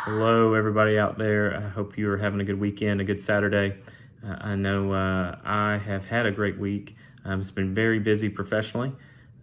Hello, everybody out there. I hope you are having a good weekend, a good Saturday. I know I have had a great week. It's been very busy professionally,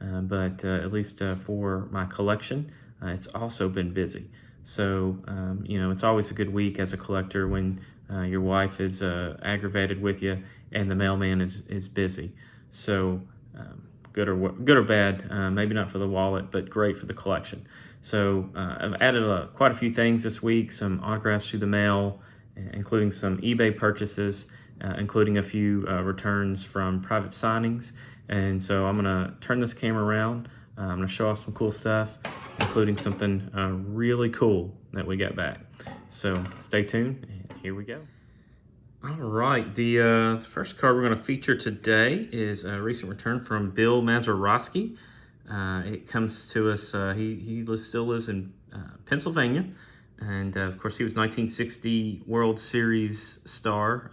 but at least for my collection, it's also been busy. So, it's always a good week as a collector when your wife is aggravated with you and the mailman is busy. So, good or bad, maybe not for the wallet, but great for the collection. So I've added quite a few things this week, some autographs through the mail, including some eBay purchases, including a few returns from private signings. And so I'm gonna turn this camera around. I'm gonna show off some cool stuff, including something really cool that we got back. So stay tuned, and here we go. All right, the first card we're going to feature today is a recent return from Bill Mazurovsky. It comes to us, he still lives in Pennsylvania, and of course he was 1960 World Series star,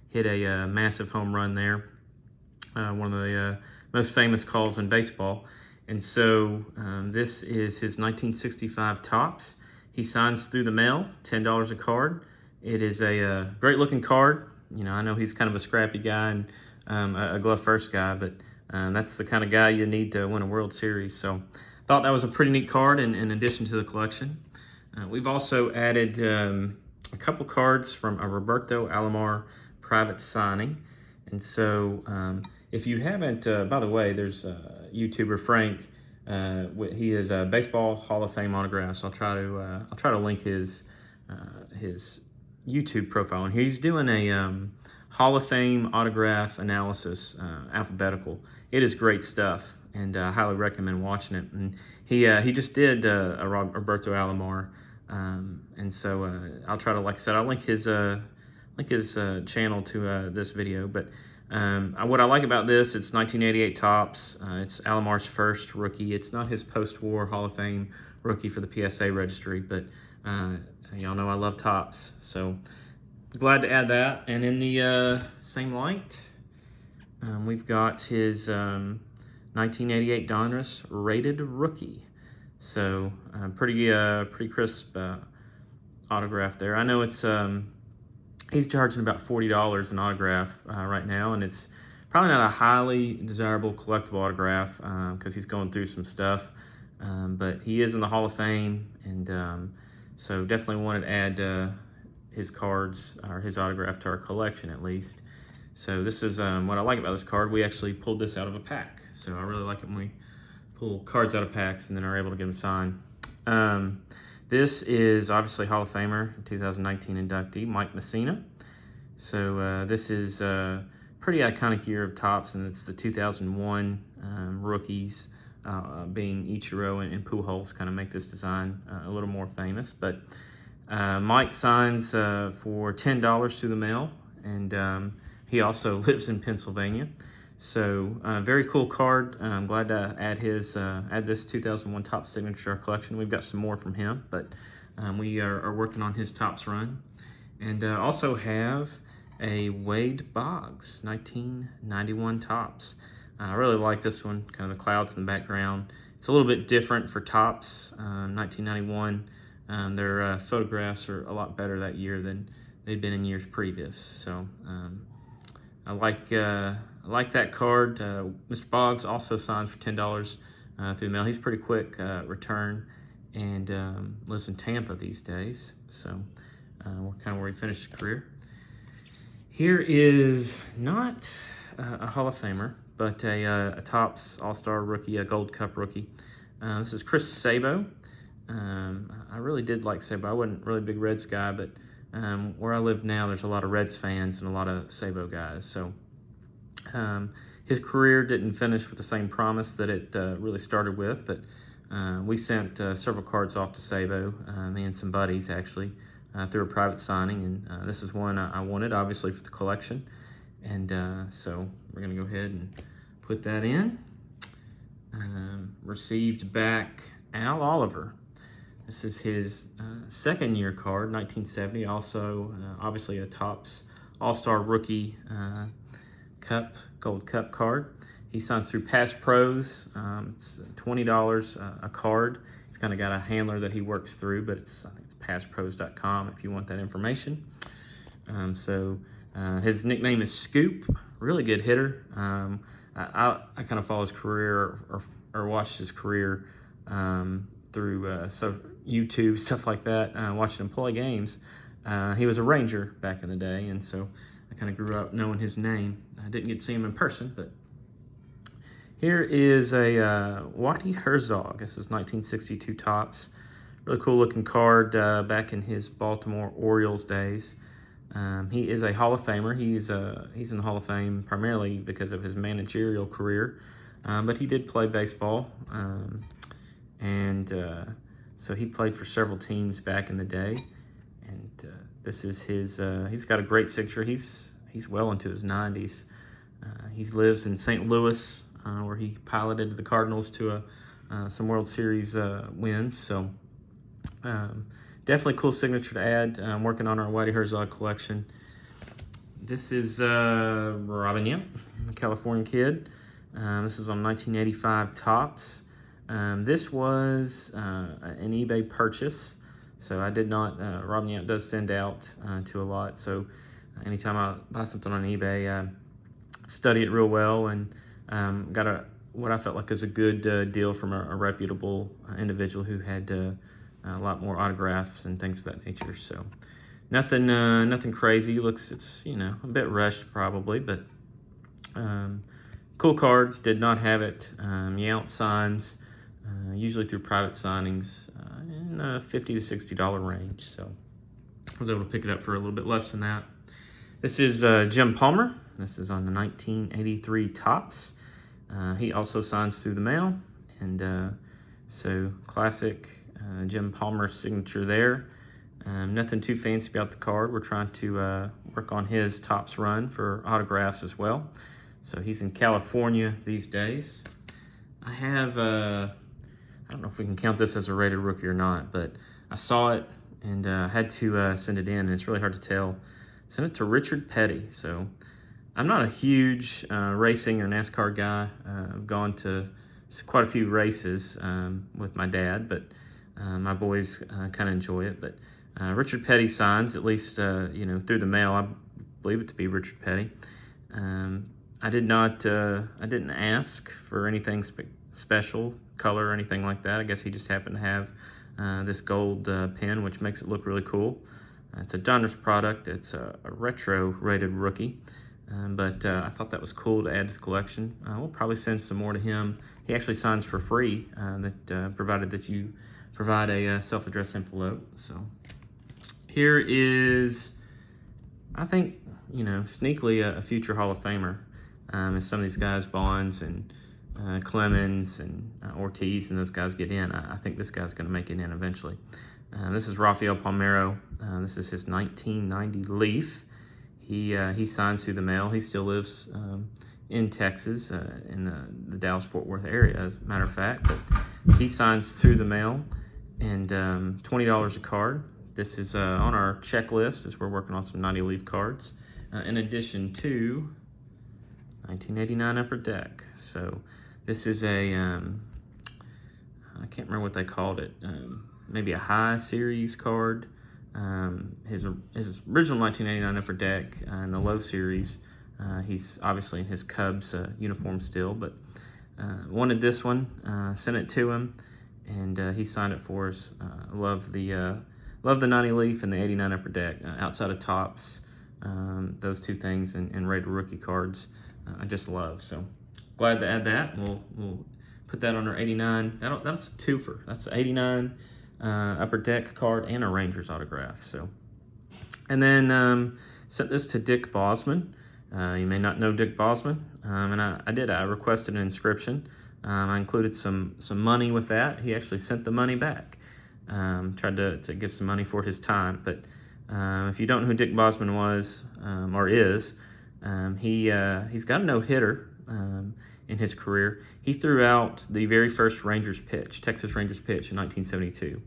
hit a massive home run there, one of the most famous calls in baseball. And so this is his 1965 Topps. He signs through the mail, $10 a card. It is a great looking card. I know he's kind of a scrappy guy and a glove first guy, but that's the kind of guy you need to win a World Series. So thought that was a pretty neat card in addition to the collection. We've also added a couple cards from a Roberto ALamar private signing. And so if you haven't, by the way, there's YouTuber Frank. He is a Baseball Hall of Fame autographs. I'll try to link his YouTube profile, and he's doing a Hall of Fame autograph analysis, alphabetical. It is great stuff, and I highly recommend watching it. And he just did a Roberto ALamar, and so I'll try to, like I said, I'll link his channel to this video. But what I like about this, it's 1988 Topps. It's ALamar's first rookie. It's not his post-war Hall of Fame rookie for the PSA registry, but y'all know I love Topps, so glad to add that. And in the same light, we've got his 1988 Donruss rated rookie. So pretty crisp autograph there. I know it's he's charging about $40 an autograph right now, and it's probably not a highly desirable collectible autograph because he's going through some stuff. But he is in the Hall of Fame, and so definitely wanted to add his cards or his autograph to our collection at least. So this is what I like about this card. We actually pulled this out of a pack. So I really like it when we pull cards out of packs and then are able to get them signed. This is obviously Hall of Famer 2019 inductee Mike Messina. So this is a pretty iconic year of Topps, and it's the 2001 rookies. Being Ichiro and Pujols kind of make this design a little more famous. But Mike signs for $10 through the mail, and he also lives in Pennsylvania. So very cool card. I'm glad to add this 2001 Topps signature to our collection. We've got some more from him, but we are working on his Topps run. And also have a Wade Boggs 1991 Topps. I really like this one, kind of the clouds in the background. It's a little bit different for Topps, 1991. Their photographs are a lot better that year than they've been in years previous. So I like that card. Mr. Boggs also signs for $10 through the mail. He's pretty quick return, and lives in Tampa these days. So we're kind of where he finished his career. Here is not a Hall of Famer, but a Topps All-Star rookie, a Gold Cup rookie. This is Chris Sabo. I really did like Sabo. I wasn't really a big Reds guy, but where I live now, there's a lot of Reds fans and a lot of Sabo guys. So his career didn't finish with the same promise that it really started with, but we sent several cards off to Sabo, me and some buddies actually, through a private signing, and this is one I wanted, obviously, for the collection. And so we're going to go ahead and put that in. Received back Al Oliver. This is his second year card, 1970. Also, obviously, a Topps All-Star Rookie Gold Cup card. He signs through Pass Pros. It's $20 a card. He's kind of got a handler that he works through, but I think it's passpros.com if you want that information. His nickname is Scoop. Really good hitter. I kind of follow his career or watched his career through YouTube, stuff like that, watching him play games. He was a Ranger back in the day, and so I kind of grew up knowing his name. I didn't get to see him in person, but here is a Whitey Herzog. This is 1962 Topps. Really cool looking card back in his Baltimore Orioles days. He is a Hall of Famer. He's in the Hall of Fame primarily because of his managerial career, but he did play baseball, so he played for several teams back in the day. And this is his. He's got a great signature. He's well into his 90s. He lives in St. Louis, where he piloted the Cardinals to some World Series wins. So definitely cool signature to add. I'm working on our Whitey Herzog collection. This is Robin, a California kid. This is on 1985 Topps. This was an eBay purchase. So I did not, Robin Yount does send out to a lot. So anytime I buy something on eBay, I study it real well and got what I felt like is a good deal from a reputable individual who had a lot more autographs and things of that nature. So nothing crazy. It's a bit rushed probably, but cool card. Did not have it. Yount signs usually through private signings in the $50 to $60 range. So I was able to pick it up for a little bit less than that. This is Jim Palmer. This is on the 1983 Topps. He also signs through the mail, and so classic Jim Palmer signature there. Nothing too fancy about the card. We're trying to work on his Topps run for autographs as well. So he's in California these days. I have, I don't know if we can count this as a rated rookie or not, but I saw it and had to send it in, and it's really hard to tell. Sent it to Richard Petty. So I'm not a huge racing or NASCAR guy. I've gone to quite a few races with my dad, but my boys kind of enjoy it. But Richard Petty signs, at least through the mail. I believe it to be Richard Petty. I didn't ask for anything special, color or anything like that. I guess he just happened to have this gold pen, which makes it look really cool. It's a Donruss product. It's a retro rated rookie. But I thought that was cool to add to the collection. We'll probably send some more to him. He actually signs for free, provided that you provide a self-addressed envelope. So here is, I think, sneakily a future Hall of Famer. As some of these guys, Bonds and Clemens and Ortiz and those guys get in, I think this guy's going to make it in eventually. This is Rafael Palmeiro. This is his 1990 Leaf. He signs through the mail. He still lives in Texas, in the Dallas-Fort Worth area, as a matter of fact. But he signs through the mail, and $20 a card. This is on our checklist as we're working on some 90 Leaf cards, in addition to 1989 Upper Deck. So this is a, I can't remember what they called it, maybe a high series card. His original 1989 Upper Deck in the low series. He's obviously in his Cubs uniform still, but wanted this one, sent it to him, and he signed it for us. Love the 90 Leaf and the 89 Upper Deck. Outside of Topps, those two things and rated rookie cards, I just love. So glad to add that. We'll put that on our 89. That's a twofer. That's the 89 Upper Deck card and a Rangers autograph. So, and then sent this to Dick Bosman. You may not know Dick Bosman, and I requested an inscription. I included some money with that. He actually sent the money back. Tried to give some money for his time, but if you don't know who Dick Bosman was or is, he's got a no-hitter in his career. He threw out the very first Texas Rangers pitch in 1972.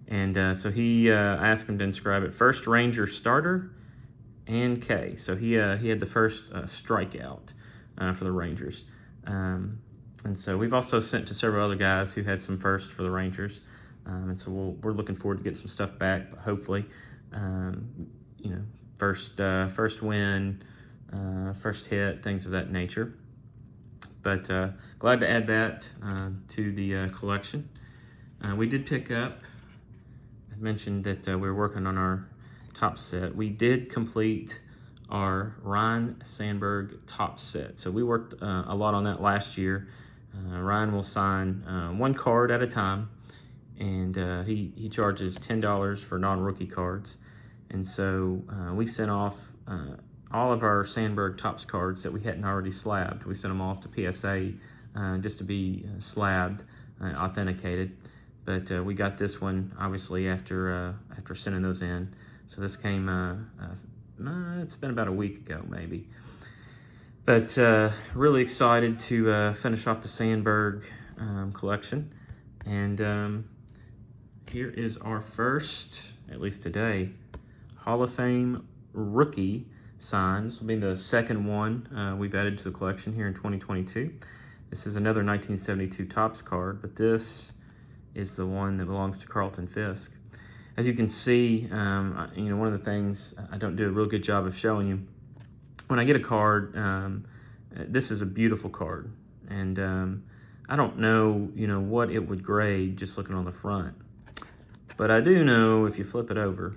And so he asked him to inscribe it first Ranger starter and K. So he had the first strikeout for the Rangers. And so we've also sent to several other guys who had some first for the Rangers. And so we're looking forward to getting some stuff back, but hopefully, you know, first win, first hit, things of that nature. But glad to add that to the collection. We did pick up, I mentioned that we were working on our top set. We did complete our Ryan Sandberg top set. So we worked a lot on that last year. Ryan will sign one card at a time, and he charges $10 for non-rookie cards. And so we sent off all of our Sandberg Topps cards that we hadn't already slabbed. We sent them off to PSA just to be slabbed, authenticated. But we got this one obviously after sending those in. So this came, it's been about a week ago maybe. But really excited to finish off the Sandberg collection. And here is our first, at least today, Hall of Fame rookie sign. This will be the second one we've added to the collection here in 2022. This is another 1972 Topps card, but this is the one that belongs to Carlton Fisk. As you can see, you know, one of the things I don't do a real good job of showing you, when I get a card, this is a beautiful card, and I don't know, you know, what it would grade just looking on the front, but I do know if you flip it over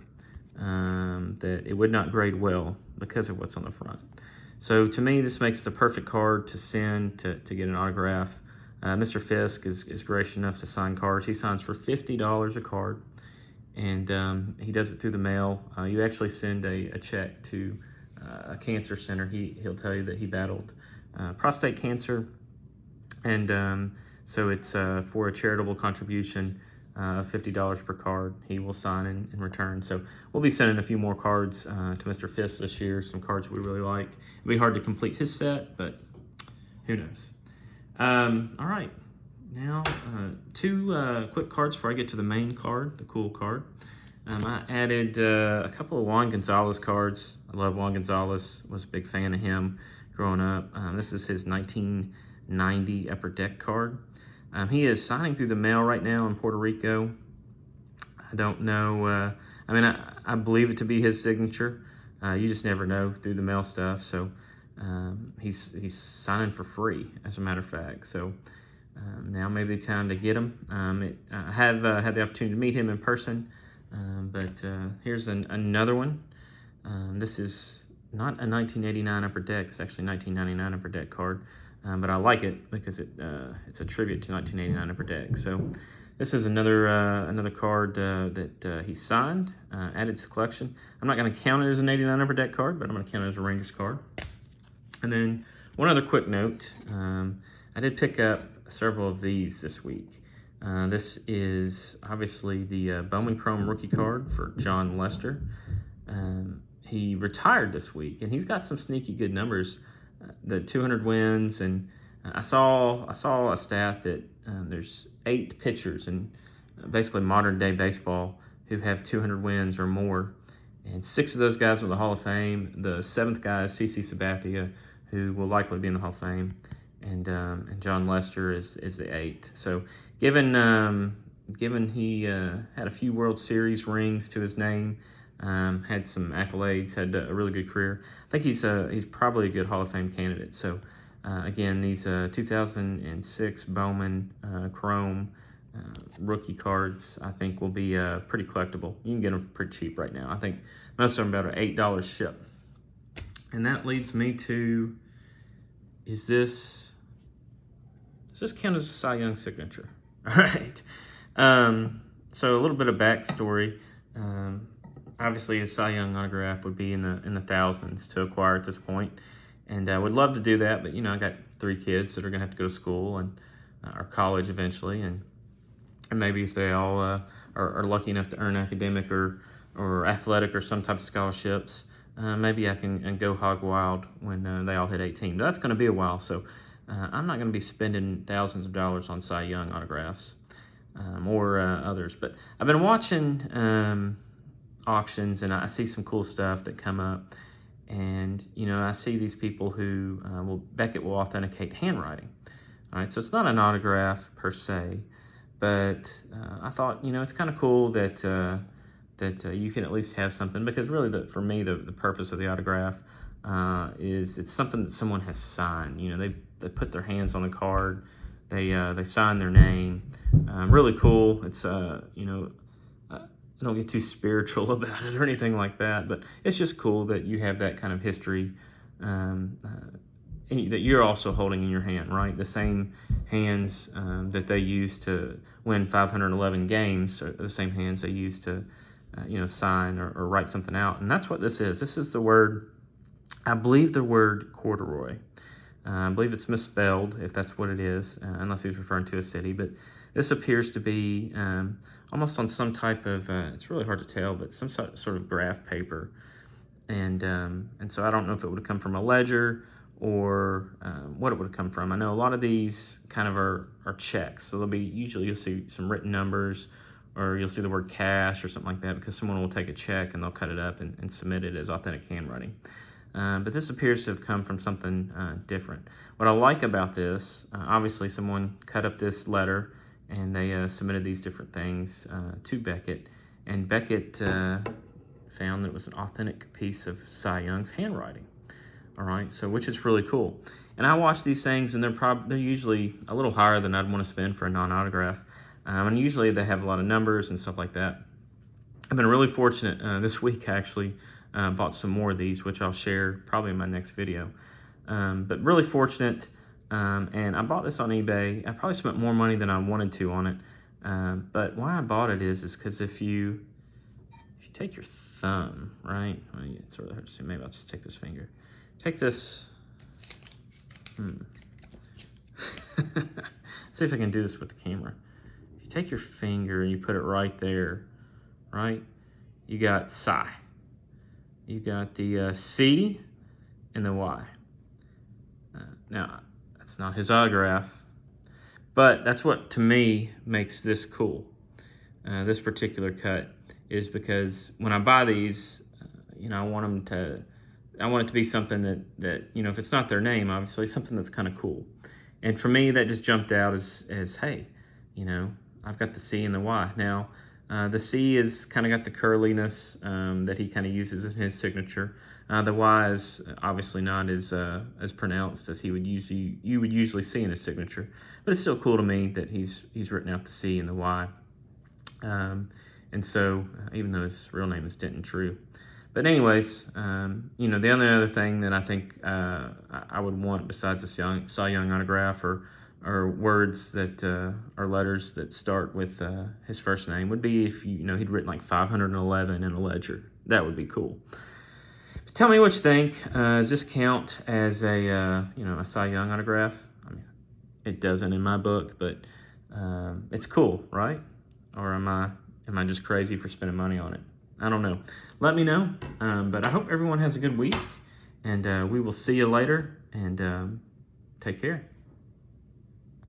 that it would not grade well because of what's on the front. So to me, this makes the perfect card to send to get an autograph. Mr. Fisk is gracious enough to sign cards. He signs for $50 a card, and he does it through the mail. You actually send a check to a cancer center. He'll tell you that he battled prostate cancer, and so it's for a charitable contribution of $50 per card. He will sign in return. So we'll be sending a few more cards to Mr. Fisk this year, some cards we really like. It'll be hard to complete his set, but who knows. All right, now two quick cards before I get to the main card, the cool card. I added a couple of Juan Gonzalez cards. I love Juan Gonzalez, was a big fan of him growing up. This is his 1990 Upper Deck card. He is signing through the mail right now in Puerto Rico. I don't know, I mean, I believe it to be his signature. You just never know through the mail stuff. So he's signing for free, as a matter of fact. So now may be the time to get him. I have had the opportunity to meet him in person, but here's another one. This is not a 1989 Upper Deck. It's actually 1999 Upper Deck card, but I like it because it's a tribute to 1989 Upper Deck. So this is another card that he signed, added to the collection. I'm not going to count it as an 89 Upper Deck card, but I'm going to count it as a Rangers card. And then one other quick note, I did pick up several of these this week. This is obviously the Bowman Chrome rookie card for John Lester. He retired this week, and he's got some sneaky good numbers, the 200 wins, and I saw a stat that there's 8 pitchers in basically modern day baseball who have 200 wins or more. And 6 of those guys are in the Hall of Fame. The 7th guy is CC Sabathia, who will likely be in the Hall of Fame. And John Lester is the 8th. So given he had a few World Series rings to his name, had some accolades, had a really good career, I think he's probably a good Hall of Fame candidate. So again, these 2006 Bowman Chrome rookie cards, I think, will be pretty collectible. You can get them pretty cheap right now. I think most of them about $8 ship. And that leads me to, does this count as a Cy Young signature? All right. So a little bit of backstory. Obviously, a Cy Young autograph would be in the thousands to acquire at this point, and I would love to do that, but you know, I got 3 kids that are going to have to go to school and or college eventually, and maybe if they all are lucky enough to earn academic or athletic or some type of scholarships, maybe I can go hog wild when they all hit 18. But that's going to be a while, so I'm not going to be spending thousands of dollars on Cy Young autographs or others. But I've been watching auctions, and I see some cool stuff that come up. And, I see these people who, Beckett will authenticate handwriting. All right, so it's not an autograph per se, but I thought, it's kind of cool that you can at least have something, because really, for me, the purpose of the autograph is it's something that someone has signed. They put their hands on a card, they sign their name. Really cool. It's I don't get too spiritual about it or anything like that, but it's just cool that you have that kind of history that you're also holding in your hand, right? The same hands that they used to win 511 games are the same hands they used to, sign or write something out. And that's what this is. This is the word, I believe the word corduroy. I believe it's misspelled, if that's what it is, unless he's referring to a city. But this appears to be almost on some type of, it's really hard to tell, but some sort of graph paper. And so I don't know if it would have come from a ledger or what it would have come from. I know a lot of these kind of are checks. So usually you'll see some written numbers, or you'll see the word cash or something like that, because someone will take a check and they'll cut it up and submit it as authentic handwriting. But this appears to have come from something different. What I like about this, obviously someone cut up this letter and they submitted these different things to Beckett, and Beckett found that it was an authentic piece of Cy Young's handwriting. All right, so which is really cool. And I watch these things, and they're usually a little higher than I'd want to spend for a non-autograph. And usually they have a lot of numbers and stuff like that. I've been really fortunate this week, actually. Bought some more of these, which I'll share probably in my next video. But really fortunate, and I bought this on eBay. I probably spent more money than I wanted to on it. But why I bought it is because if you take your thumb, right? Well, it's really hard to see. Maybe I'll just take this finger. Take this. See if I can do this with the camera. If you take your finger and you put it right there, right? You got Cy. You got the C and the Y. Now, that's not his autograph, but that's what, to me, makes this cool. This particular cut is because when I buy these, I want it to be something that if it's not their name, obviously, something that's kind of cool. And for me, that just jumped out as hey, I've got the C and the Y. Now, the C is kind of got the curliness that he kind of uses in his signature. The Y is obviously not as pronounced as you would usually see in his signature, but it's still cool to me that he's written out the C and the Y. And so, even though his real name is Denton True. But anyways, the only other thing that I think I would want besides a Cy Young autograph or words that or letters that start with his first name would be if he'd written like 511 in a ledger. That would be cool. But tell me what you think. Does this count as a Cy Young autograph? I mean, it doesn't in my book, but it's cool, right? Or am I just crazy for spending money on it? I don't know. Let me know. But I hope everyone has a good week, and we will see you later. And take care.